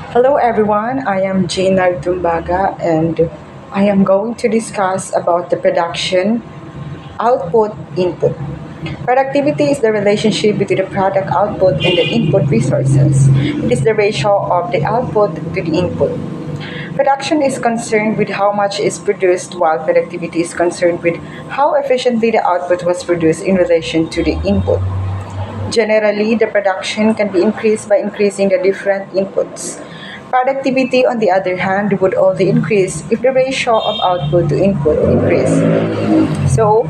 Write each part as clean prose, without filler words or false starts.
Hello everyone, I am Gina Dumbaga and I am going to discuss about the production, output, input. Productivity is the relationship between the product output and the input resources. It is the ratio of the output to the input. Production is concerned with how much is produced while productivity is concerned with how efficiently the output was produced in relation to the input. Generally, the production can be increased by increasing the different inputs. Productivity, on the other hand, would only increase if the ratio of output to input increase. So,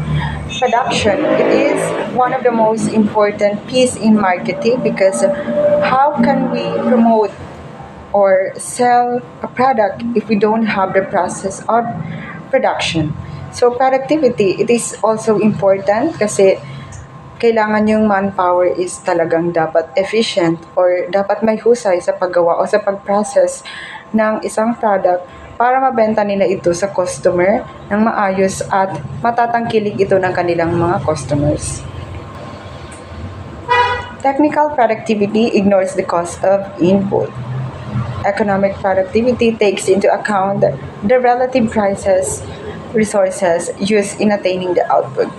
production, it is one of the most important piece in marketing because how can we promote or sell a product if we don't have the process of production? So, productivity, it is also important kasi kailangan yung manpower is talagang dapat efficient or dapat may husay sa paggawa o sa pag-process ng isang product para mabenta nila ito sa customer ng maayos at matatangkilik ito ng kanilang mga customers. Technical productivity ignores the cost of input. Economic productivity takes into account the relative prices, resources used in attaining the output.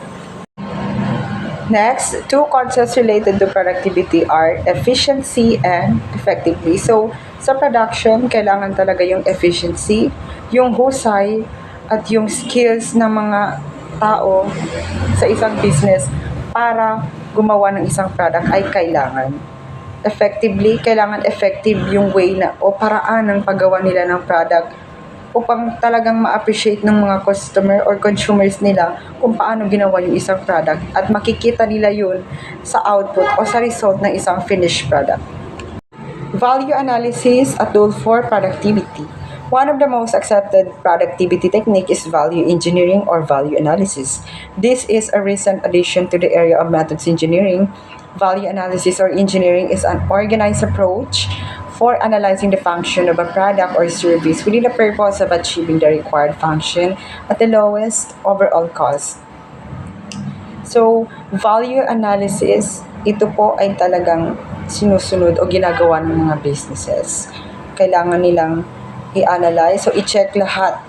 Next, two concepts related to productivity are efficiency and effectively. So, sa production, kailangan talaga yung efficiency, yung husay, at yung skills ng mga tao sa isang business para gumawa ng isang product ay kailangan. Effectively, kailangan effective yung way na o paraan ng paggawa nila ng product upang talagang ma-appreciate ng mga customer or consumers nila kung paano ginawa yung isang product at makikita nila yun sa output o sa result ng isang finished product. Value analysis, a tool for productivity. One of the most accepted productivity technique is value engineering or value analysis. This is a recent addition to the area of methods engineering. Value analysis or engineering is an organized approach for analyzing the function of a product or service within the purpose of achieving the required function at the lowest overall cost. So, value analysis, ito po ay talagang sinusunod o ginagawa ng mga businesses. Kailangan nilang i-analyze, so i-check lahat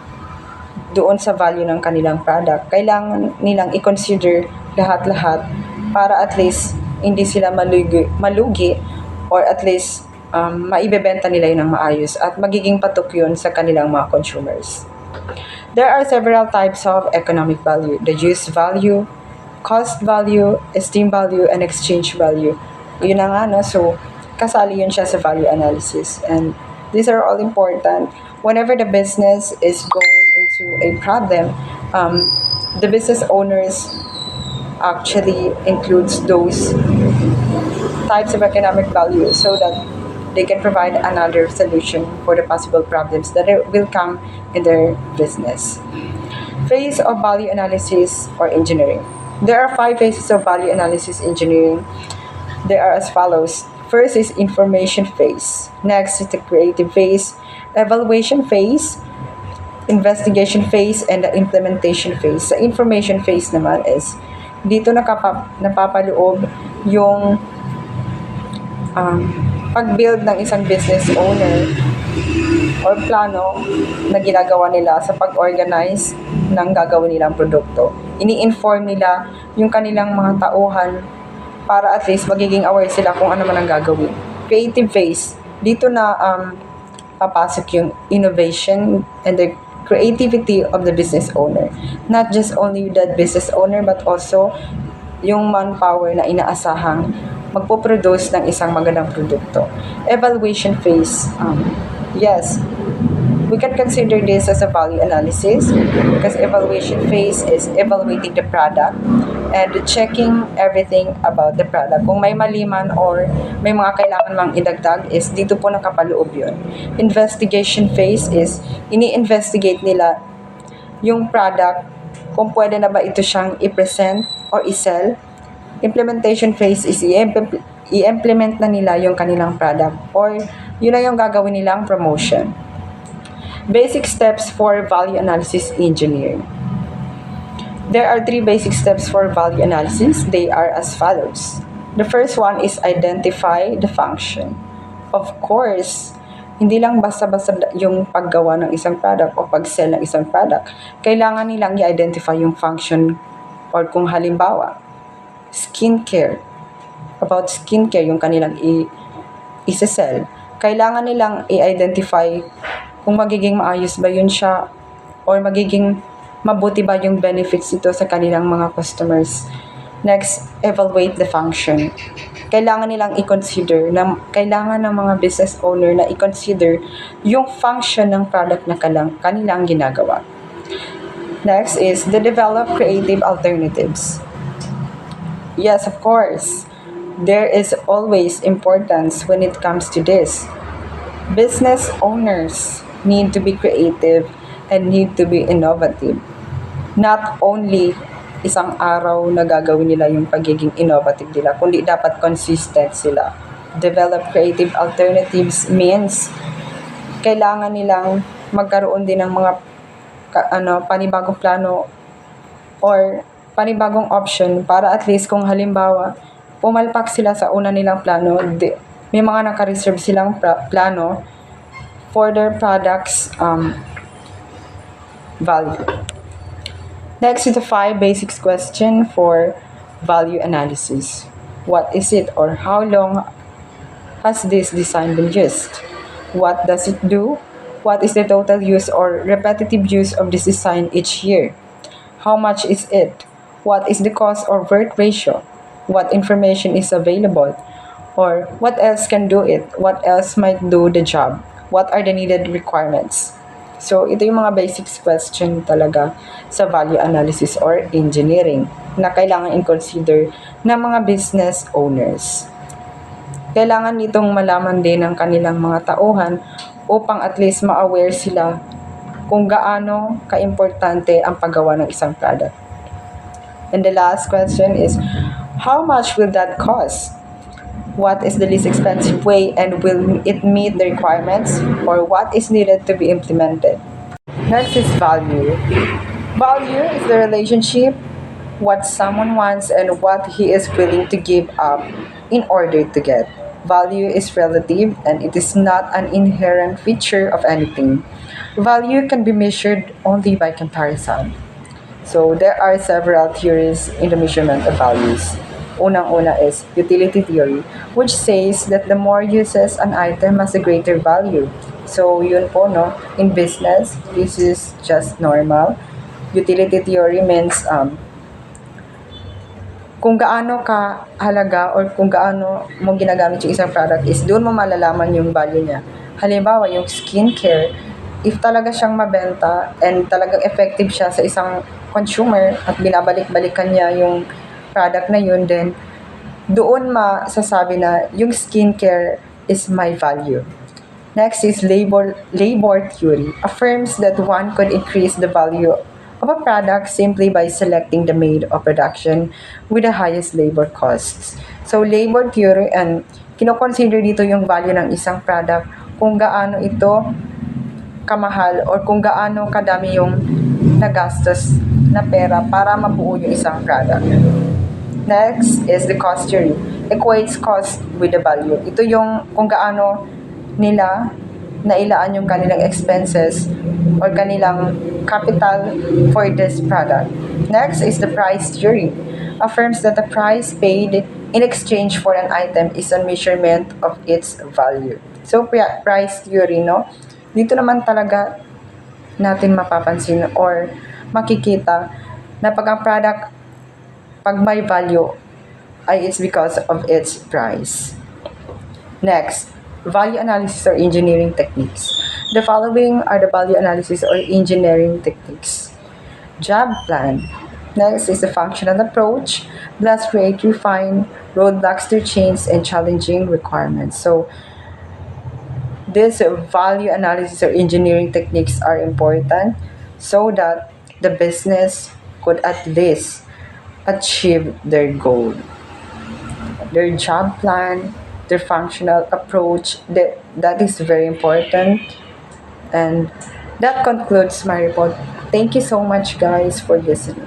doon sa value ng kanilang product. Kailangan nilang i-consider lahat-lahat para at least hindi sila malugi or at least maibebenta nila yun ng maayos at magiging patok yun sa kanilang mga consumers. There are several types of economic value: the use value, cost value, esteem value, and exchange value. Yun na nga, no? So, kasali yun siya sa value analysis. And these are all important. Whenever the business is going into a problem, the business owners actually includes those types of economic value so that they can provide another solution for the possible problems that will come in their business. Phase of value analysis or engineering. There are 5 phases of value analysis engineering. They are as follows. First is information phase. Next is the creative phase, evaluation phase, investigation phase, and the implementation phase. Sa information phase naman is dito napapaloob yung pag-build ng isang business owner or plano na ginagawa nila sa pag-organize ng gagawin nilang produkto. Ini-inform nila yung kanilang mga tauhan para at least magiging aware sila kung ano man ang gagawin. Creative phase, dito na papasok yung innovation and the creativity of the business owner. Not just only the business owner but also yung manpower na inaasahang magpo-produce ng isang magandang produkto. Evaluation phase. Yes, we can consider this as a value analysis because evaluation phase is evaluating the product and checking everything about the product. Kung may mali man or may mga kailangan mang idagdag is dito po nakapaloob yun. Investigation phase is ini-investigate nila yung product kung pwede na ba ito siyang i-present or i-sell. Implementation phase is i-implement na nila yung kanilang product or yun na yung gagawin nilang promotion. Basic steps for value analysis engineering. There are 3 basic steps for value analysis. They are as follows. The first one is identify the function. Of course, Hindi lang basta-basta yung paggawa ng isang product o pag-sell ng isang product. Kailangan nilang i-identify yung function or kung halimbawa, skincare, about skincare yung kanilang i-sell. Kailangan nilang i-identify kung magiging maayos ba yun siya or magiging mabuti ba yung benefits nito sa kanilang mga customers. Next, evaluate the function. Kailangan nilang i-consider, kailangan ng mga business owner na i-consider yung function ng product na kanilang ginagawa. Next is the develop creative alternatives. Yes, of course. There is always importance when it comes to this. Business owners need to be creative and need to be innovative. Not only isang araw na gagawin nila yung pagiging innovative nila, kundi dapat consistent sila. Develop creative alternatives means kailangan nilang magkaroon din ng mga panibagong plano or panibagong option para at least kung halimbawa pumalpak sila sa una nilang plano, may mga naka-reserve silang plano for their products value. Next is the 5 basics question for value analysis. What is it or how long has this design been used? What does it do? What is the total use or repetitive use of this design each year? How much is it? What is the cost or worth ratio? What information is available? Or what else can do it? What else might do the job? What are the needed requirements? So, ito yung mga basics question talaga sa value analysis or engineering na kailangan i-consider ng mga business owners. Kailangan nitong malaman din ng kanilang mga tauhan upang at least ma-aware sila kung gaano ka-importante ang paggawa ng isang product. And the last question is, how much will that cost? What is the least expensive way and will it meet the requirements or what is needed to be implemented? Next is value. Value is the relationship, what someone wants and what he is willing to give up in order to get. Value is relative and it is not an inherent feature of anything. Value can be measured only by comparison. So there are several theories in the measurement of values. Unang-una is utility theory, which says that the more uses an item has a greater value. So yun po, no? In business, this is just normal. Utility theory means kung gaano ka halaga or kung gaano mo ginagamit yung isang product is doon mo malalaman yung value niya. Halimbawa, yung skincare, if talaga siyang mabenta and talagang effective siya sa isang consumer at binabalik-balikan niya yung product na yun, then doon masasabi na yung skincare is my value. Next is labor theory, affirms that one could increase the value of a product simply by selecting the mode of production with the highest labor costs. So labor theory, and kino-consider dito yung value ng isang product kung gaano ito kamahal or kung gaano kadami yung nagastos na pera para mabuo yung isang product. Next is the cost theory. Equates cost with the value. Ito yung kung gaano nila nailaan yung kanilang expenses or kanilang capital for this product. Next is the price theory. Affirms that the price paid in exchange for an item is a measurement of its value. So, price theory, no? Dito naman talaga natin mapapansin or makikita na pag ang product, pag may value, ay it's because of its price. Next, value analysis or engineering techniques. The following are the value analysis or engineering techniques. Job plan. Next is the functional approach. Let's create, refine, roadblocks to change, and challenging requirements. So, these value analysis or engineering techniques are important so that the business could at least achieve their goal. Their job plan, their functional approach, that is very important. And that concludes my report. Thank you so much, guys, for listening.